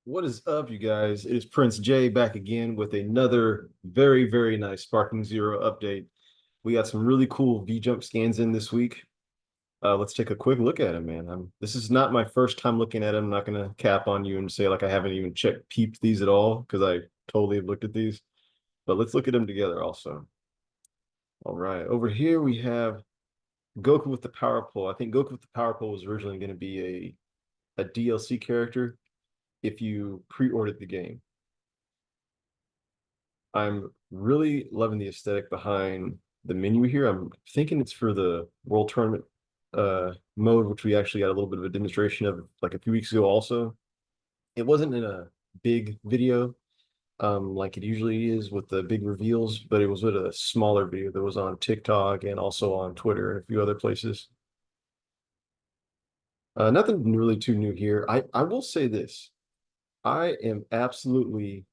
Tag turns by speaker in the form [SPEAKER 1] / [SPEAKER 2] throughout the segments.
[SPEAKER 1] What is up, you guys? It is Prince J back again with another very, very nice Sparking Zero update. We got some really cool V-Jump scans in this week. Let's take a quick look at them, man. This is not my first time looking at them. I'm not gonna cap on you and say like I haven't even peeped these at all because I totally have looked at these. But let's look at them together also. All right, over here we have Goku with the Power Pole. I think Goku with the Power Pole was originally going to be a DLC character if you pre-ordered the game. I'm really loving the aesthetic behind the menu here. I'm thinking it's for the World Tournament mode, which we actually got a little bit of a demonstration of like a few weeks ago also. It wasn't in a big video like it usually is with the big reveals, but it was with a smaller video that was on TikTok and also on Twitter and a few other places. Nothing really too new here. I will say this. I am absolutely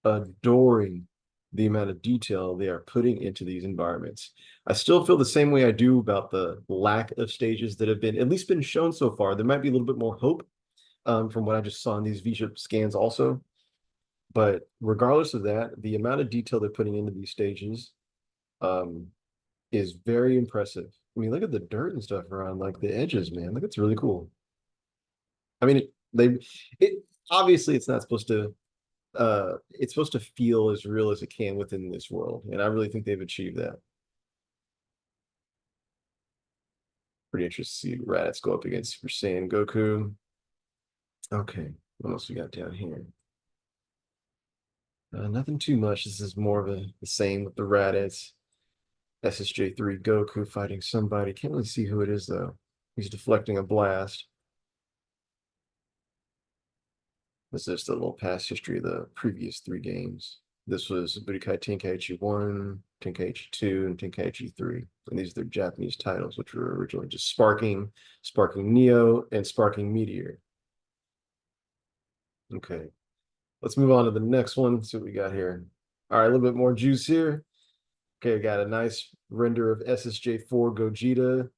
[SPEAKER 1] adoring the amount of detail they are putting into these environments. I still feel the same way I do about the lack of stages that have been at least been shown so far. There might be a little bit more hope from what I just saw in these V-ship scans also. But regardless of that, the amount of detail they're putting into these stages um, is very impressive. I mean, look at the dirt and stuff around like the edges, man. Look, it's really cool. I mean, it obviously it's not supposed to it's supposed to feel as real as it can within this world, and I really think they've achieved that. Pretty interested to see Raditz go up against Super Saiyan Goku. Okay, what else we got down here? Nothing too much. This is more of the same with the Raditz. SSJ3 Goku fighting somebody. Can't really see who it is though. He's deflecting a blast. This is just a little past history of the previous three games. This was Budokai Tenkaichi 1, Tenkaichi 2, and Tenkaichi 3. And these are their Japanese titles, which were originally just Sparking, Sparking Neo, and Sparking Meteor. Okay, let's move on to the next one. See what we got here. All right, a little bit more juice here. Okay, I got a nice render of SSJ4 Gogeta.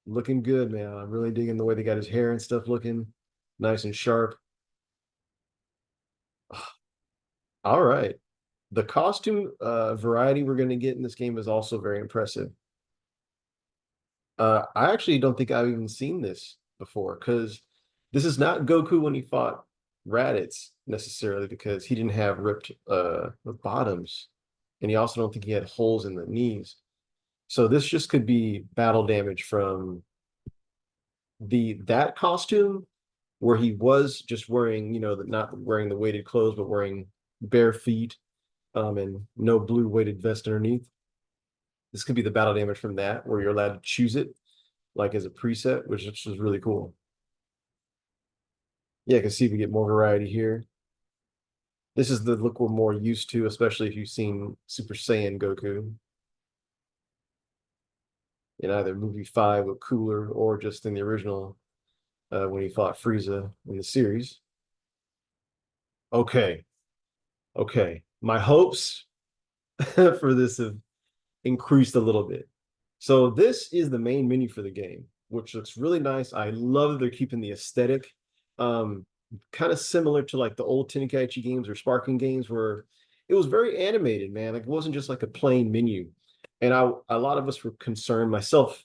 [SPEAKER 1] Looking good, man. I'm really digging the way they got his hair and stuff looking nice and sharp. All right. The costume variety we're going to get in this game is also very impressive. I actually don't think I've even seen this before because this is not Goku when he fought Raditz necessarily because he didn't have ripped bottoms, and he also don't think he had holes in the knees. So this just could be battle damage from the that costume where he was just wearing, not wearing the weighted clothes, but wearing bare feet, and no blue weighted vest underneath. This could be the battle damage from that, where you're allowed to choose it like as a preset, which was really cool. Yeah, I can see if we get more variety here. This is the look we're more used to, especially if you've seen Super Saiyan Goku in either movie 5 with Cooler or just in the original when he fought Frieza in the series. Okay, okay. My hopes for this have increased a little bit. So this is the main menu for the game, which looks really nice. I love that they're keeping the aesthetic, um, kind of similar to like the old Tenkaichi games or Sparking games, where it was very animated, man. Like it wasn't just like a plain menu. And a lot of us were concerned, myself,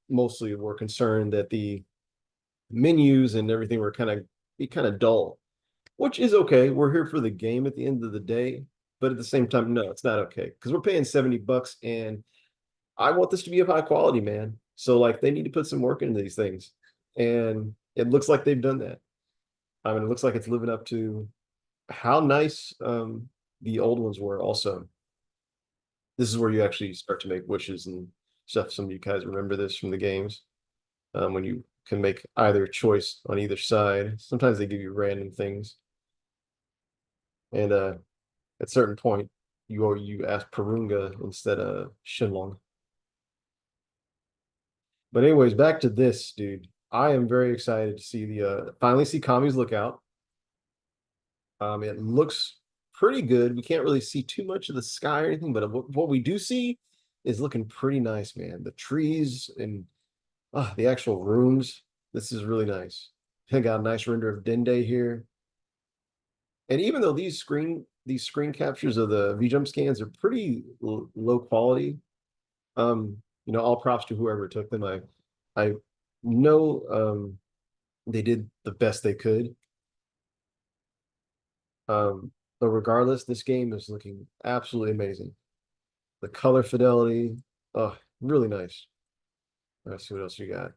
[SPEAKER 1] mostly were concerned that the menus and everything were kind of dull, which is okay. We're here for the game at the end of the day, but at the same time, no, it's not okay because we're paying $70 and I want this to be of high quality, man. So like they need to put some work into these things. And it looks like they've done that. I mean, it looks like it's living up to how nice the old ones were also. This is where you actually start to make wishes and stuff. Some of you guys remember this from the games. When you can make either choice on either side. Sometimes they give you random things. And at a certain point, you ask Purunga instead of Shenlong. But anyways, back to this, dude. I am very excited to see the finally see Kami's Lookout. It looks pretty good. We can't really see too much of the sky or anything, but what we do see is looking pretty nice, man. The trees and the actual rooms. This is really nice. I got a nice render of Dende here. And even though these screen captures of the V-jump scans are pretty low quality, all props to whoever took them. I know they did the best they could. But regardless, this game is looking absolutely amazing. The color fidelity, oh, really nice. Let's see what else you got.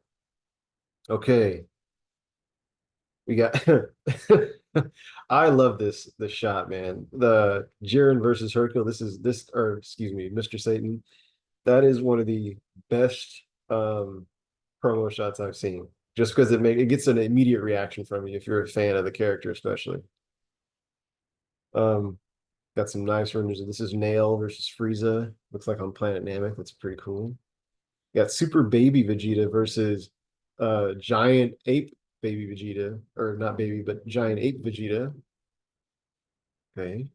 [SPEAKER 1] Okay, we got. I love this shot, man. The Jiren versus Hercule. Or excuse me, Mr. Satan. That is one of the best promo shots I've seen. Just because it gets an immediate reaction from you if you're a fan of the character, especially. Um, got some nice renders. This is Nail versus Frieza. Looks like on Planet Namek. That's pretty cool. Got Super Baby Vegeta versus Giant Ape Baby Vegeta, or not baby, but Giant Ape Vegeta. Okay.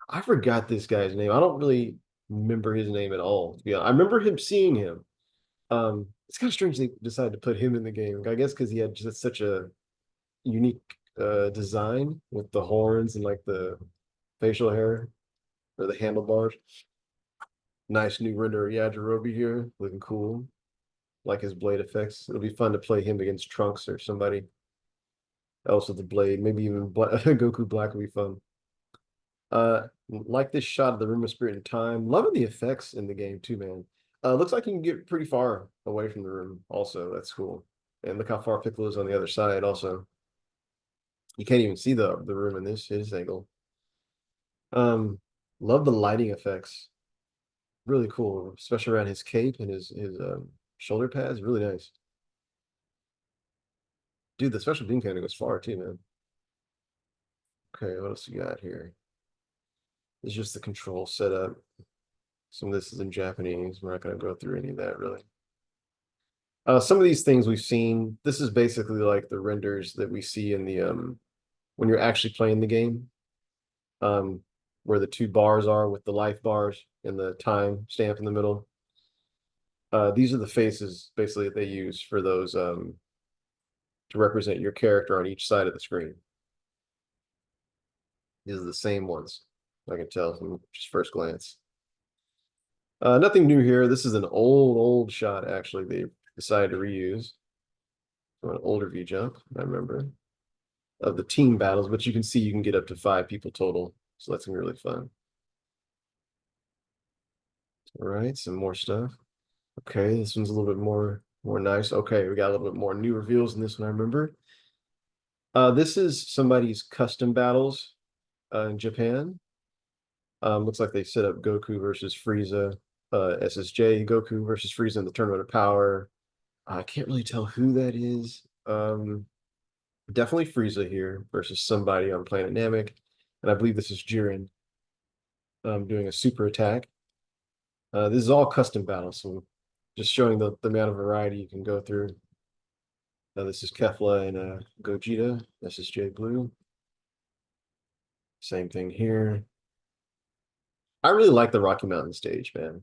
[SPEAKER 1] I forgot this guy's name. I don't really remember his name at all, to be honest. I remember him seeing him. It's kind of strange they decided to put him in the game. I guess because he had just such a unique design with the horns and like the facial hair or the handlebars. Nice new render of Yajirobe here, looking cool. Like his blade effects. It'll be fun to play him against Trunks or somebody else with the blade. Maybe even Goku Black will be fun. Like this shot of the Room of Spirit and Time. Loving the effects in the game too, man. Looks like you can get pretty far away from the room. Also, that's cool. And look how far Piccolo is on the other side. Also, you can't even see the room in this his angle. Um, love the lighting effects. Really cool, especially around his cape and his shoulder pads. Really nice. Dude, the special beam cannon goes far too, man. Okay, what else you got here? It's just the control setup. Some of this is in Japanese. We're not going to go through any of that really. Some of these things we've seen. This is basically like the renders that we see in the when you're actually playing the game. Where the two bars are with the life bars and the time stamp in the middle. These are the faces basically that they use for those to represent your character on each side of the screen. These are the same ones. I can tell from just first glance. Nothing new here. This is an old shot, actually. They decided to reuse from an older V-Jump, I remember, of the team battles, but you can see you can get up to 5 people total. So that's gonna be really fun. All right, some more stuff. Okay, this one's a little bit more nice. Okay, we got a little bit more new reveals in this one, I remember. This is somebody's custom battles in Japan. Looks like they set up Goku versus Frieza, SSJ, Goku versus Frieza in the Tournament of Power. I can't really tell who that is. Definitely Frieza here versus somebody on Planet Namek. And I believe this is Jiren doing a super attack. This is all custom battles, so just showing the amount of variety you can go through. This is Kefla and Gogeta, SSJ Blue. Same thing here. I really like the Rocky Mountain stage, man.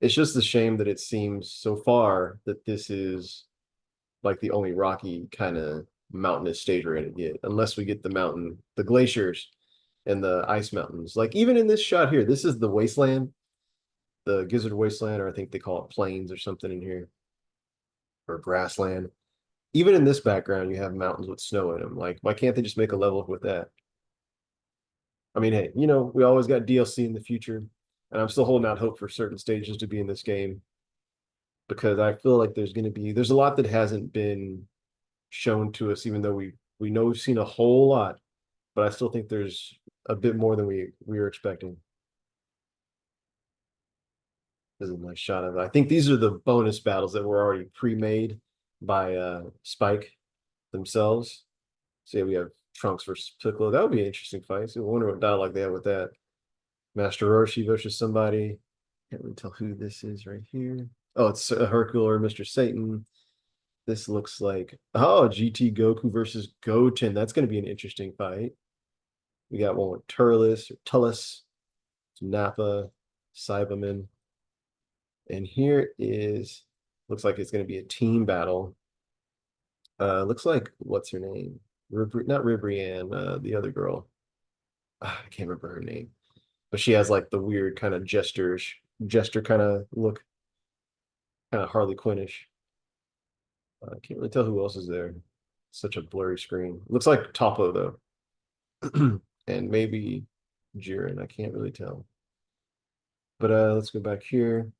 [SPEAKER 1] It's just a shame that it seems so far that this is like the only rocky kind of mountainous stage we're gonna get, unless we get the glaciers and the ice mountains. Like even in this shot here, this is the wasteland, the Gizzard Wasteland, or I think they call it plains or something in here, or grassland. Even in this background, you have mountains with snow in them. Like, why can't they just make a level with that? I mean, hey, we always got DLC in the future, and I'm still holding out hope for certain stages to be in this game because I feel like there's a lot that hasn't been shown to us, even though we know we've seen a whole lot, but I still think there's a bit more than we were expecting. This is a nice shot of it. I think these are the bonus battles that were already pre-made by Spike themselves. So yeah, we have Trunks versus Piccolo. That would be an interesting fight. So I wonder what dialogue they have with that. Master Roshi versus somebody. Can't really tell who this is right here. Oh, it's Hercule or Mr. Satan. This looks like GT Goku versus Goten. That's going to be an interesting fight. We got one with Tullus, Nappa, Cyberman. And here looks like it's going to be a team battle. Looks like, what's her name? Not Ribrianne, the other girl. I can't remember her name, but she has like the weird kind of gesture kind of look, kind of Harley Quinnish. I can't really tell who else is there. Such a blurry screen. Looks like Topo though, and maybe Jiren. I can't really tell. But let's go back here.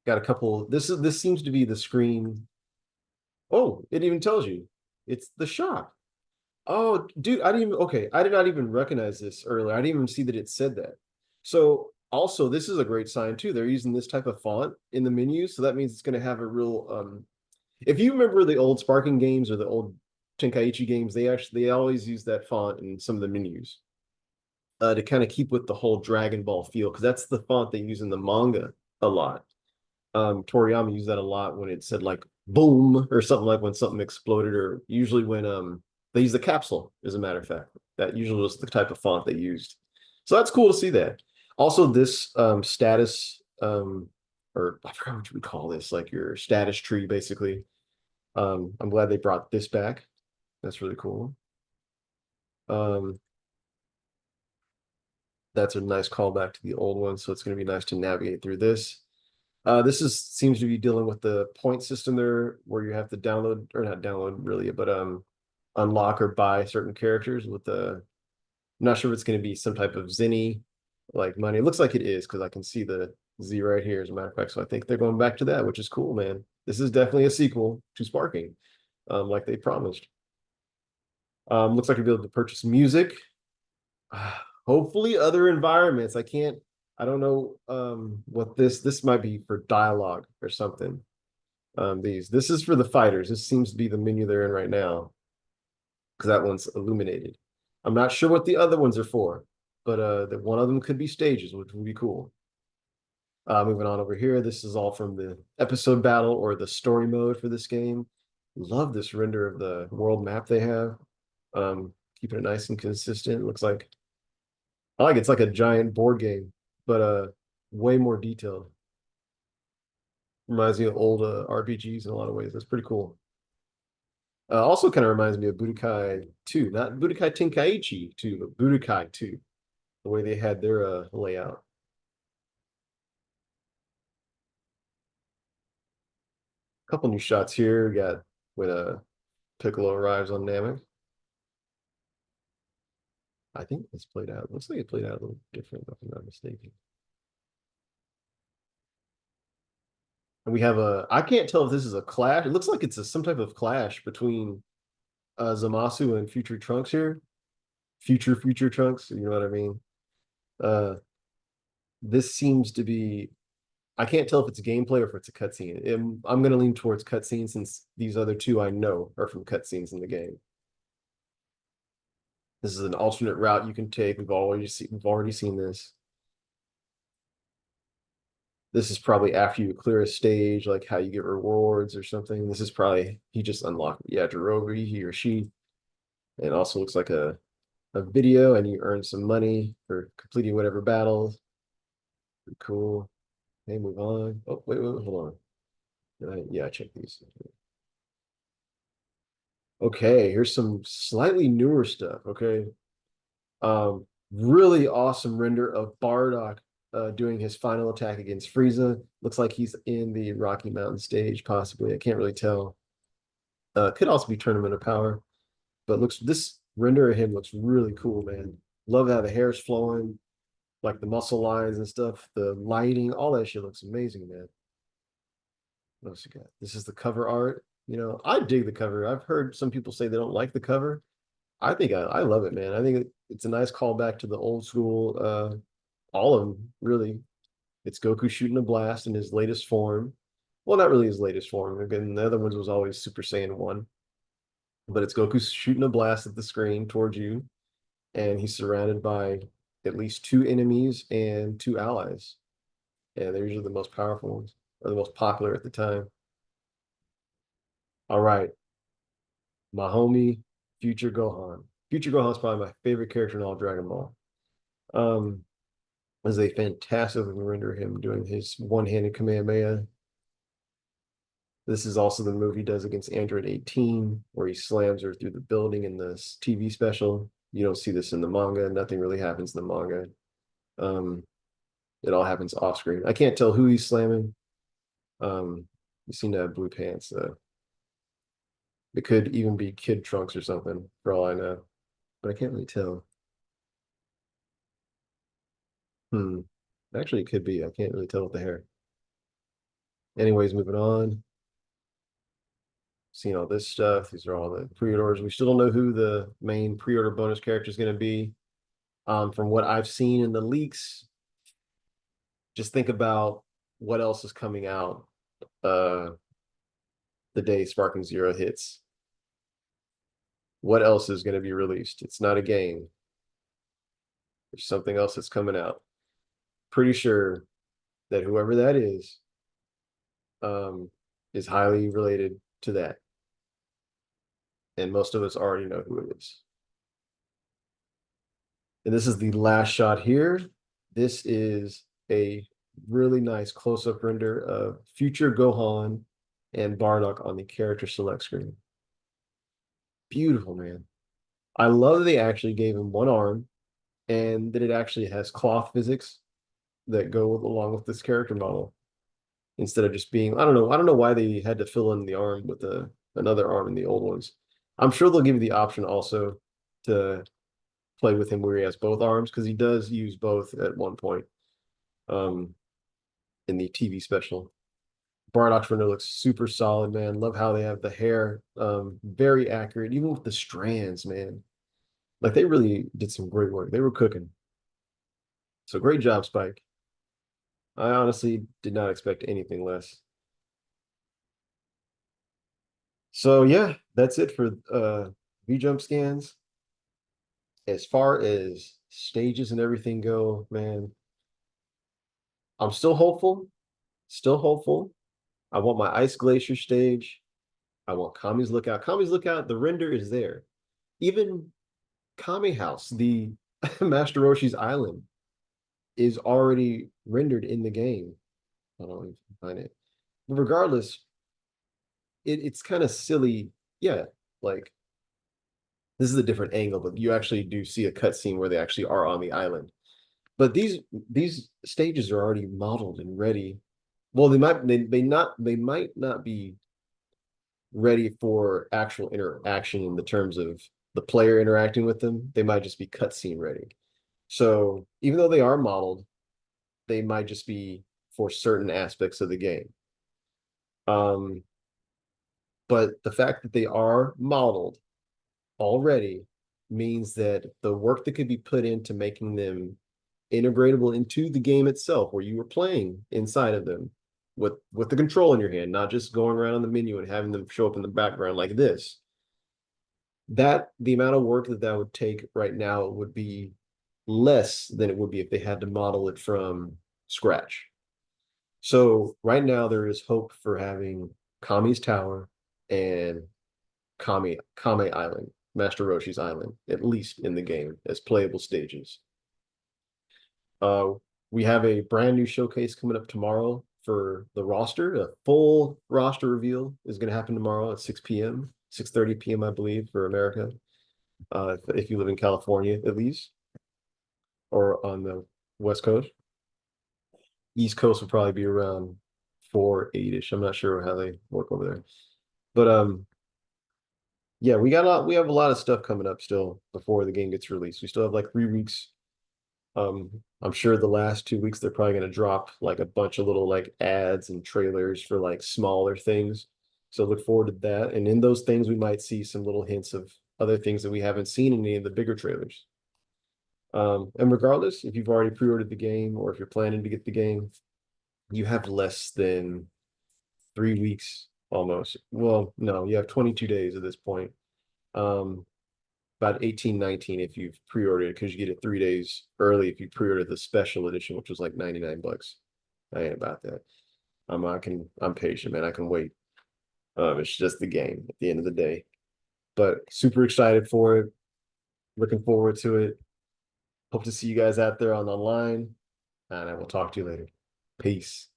[SPEAKER 1] Got a couple. This seems to be the screen. Oh, it even tells you. It's the shop. Oh, dude, I didn't even, okay, I did not even recognize this earlier. I didn't even see that it said that. So also, this is a great sign too. They're using this type of font in the menu, so that means it's going to have a real if you remember the old Sparking games or the old Tenkaichi games, they always use that font in some of the menus to kind of keep with the whole Dragon Ball feel, because that's the font they use in the manga a lot. Toriyama used that a lot when it said like boom or something, like when something exploded, or usually when they use the capsule, as a matter of fact. That usually was the type of font they used. So that's cool to see that. Also, this status or I forgot what you would call this, like your status tree, basically. I'm glad they brought this back. That's really cool. Um, that's a nice callback to the old one, so it's going to be nice to navigate through this. This is seems to be dealing with the point system there, where you have to download, or not download really, but unlock or buy certain characters with the. I'm not sure if it's going to be some type of Zenny like money. It looks like it is, because I can see the Z right here, as a matter of fact. So I think they're going back to that, which is cool, man. This is definitely a sequel to Sparking, like they promised. Looks like you'll be able to purchase music. Hopefully other environments. I don't know what this might be for dialogue or something. This is for the fighters. This seems to be the menu they're in right now, because that one's illuminated. I'm not sure what the other ones are for, but that one of them could be stages, which would be cool. Moving on over here, this is all from the episode battle or the story mode for this game. Love this render of the world map they have. Keeping it nice and consistent. Looks like I like it's like a giant board game, but way more detailed. Reminds me of old RPGs in a lot of ways. That's pretty cool. Also kind of reminds me of Budokai 2, not Budokai Tenkaichi 2, but Budokai 2, the way they had their layout. A couple new shots here. We got when Piccolo arrives on Namek. I think this played out. Looks like it played out a little different, if I'm not mistaken. And we have I can't tell if this is a clash. It looks like it's some type of clash between Zamasu and Future Trunks here. Future Trunks, you know what I mean? Uh, this seems to be, I can't tell if it's a gameplay or if it's a cutscene. I'm going to lean towards cutscene, since these other two I know are from cutscenes in the game. This is an alternate route you can take. We've already seen this. This is probably after you clear a stage, like how you get rewards or something. This is probably he just unlocked, yeah, Jirobi, he or she. It also looks like a video, and you earn some money for completing whatever battles. Pretty cool. Okay, move on. Oh, wait, hold on. Yeah, I checked these. Okay, here's some slightly newer stuff. Okay. Really awesome render of Bardock doing his final attack against Frieza. Looks like he's in the Rocky Mountain stage, possibly. I can't really tell. Could also be Tournament of Power, but looks this render of him looks really cool, man. Love how the hair is flowing, like the muscle lines and stuff, the lighting, all that shit looks amazing, man. What else you got? This is the cover art. I dig the cover. I've heard some people say they don't like the cover. I think I love it, man. I think it's a nice callback to the old school. All of them, really. It's Goku shooting a blast in his latest form. Well, not really his latest form. Again, the other ones was always Super Saiyan 1. But it's Goku shooting a blast at the screen towards you, and he's surrounded by at least two enemies and two allies. And they're usually the most powerful ones, or the most popular at the time. All right, my homie, Future Gohan. Future Gohan's probably my favorite character in all Dragon Ball. Um, as they fantastically render him doing his one-handed Kamehameha. This is also the move he does against Android 18, where he slams her through the building in this TV special. You don't see this in the manga. Nothing really happens in the manga. Um, it all happens off screen. I can't tell who he's slamming. You seem to have blue pants, though. It could even be Kid Trunks or something, for all I know. But I can't really tell. Hmm. Actually, it could be. I can't really tell with the hair. Anyways, moving on. Seeing all this stuff. These are all the pre-orders. We still don't know who the main pre-order bonus character is going to be. From what I've seen in the leaks, just think about what else is coming out uh, the day Sparking Zero hits. What else is going to be released? It's not a game. There's something else that's coming out. Pretty sure that whoever that um, is highly related to that. And most of us already know who it is. And this is the last shot here. This is a really nice close-up render of future Gohan and Bardock on the character select screen. Beautiful, man. I love that they actually gave him one arm and that it actually has cloth physics that go along with this character model instead of just being, I don't know why they had to fill in the arm with another arm in the old ones. I'm sure they'll give you the option also to play with him where he has both arms because he does use both at one point um in the TV special. Bardock's render looks super solid, man. Love how they have the hair, very accurate, even with the strands, man. Like they really did some great work. They were cooking. So great job, Spike. I honestly did not expect anything less. So yeah, that's it for V-Jump scans. As far as stages and everything go, man, I'm still hopeful. Still hopeful. I want my Ice Glacier stage. I want Kami's Lookout. Kami's Lookout, the render is there. Even Kami House, the Master Roshi's Island, is already rendered in the game. I don't know if you can find it. But regardless, it's kind of silly. Yeah, like this is a different angle, but you actually do see a cutscene where they actually are on the island. But these stages are already modeled and ready. Well, they might not be ready for actual interaction in the terms of the player interacting with them. They might just be cutscene ready. So even though they are modeled, they might just be for certain aspects of the game. Um, but the fact that they are modeled already means that the work that could be put into making them integratable into the game itself, where you were playing inside of them with the control in your hand, not just going around on the menu and having them show up in the background like this. That the amount of work that that would take right now would be less than it would be if they had to model it from scratch. So right now there is hope for having Kami's Tower and Kame Island, Master Roshi's Island, at least in the game as playable stages. Uh, we have a brand new showcase coming up tomorrow for the roster. A full roster reveal is going to happen tomorrow at 6 p.m., 6:30 p.m., I believe, for America. If you live in California, at least, or on the West Coast. East Coast will probably be around 4, 8-ish. I'm not sure how they work over there. But yeah, we have a lot of stuff coming up still before the game gets released. We still have like 3 weeks. I'm sure the last 2 weeks they're probably gonna drop like a bunch of little like ads and trailers for like smaller things. So look forward to that. And in those things, we might see some little hints of other things that we haven't seen in any of the bigger trailers. And regardless, if you've already pre-ordered the game or if you're planning to get the game, you have less than 3 weeks almost. Well, no, you have 22 days at this point. Um, about 18, 19 if you've pre-ordered because you get it 3 days early if you pre-order the special edition, which was like 99 bucks. I ain't about that. I'm patient, man. I can wait. It's just the game at the end of the day. But super excited for it. Looking forward to it. Hope to see you guys out there on the line. And I will talk to you later. Peace.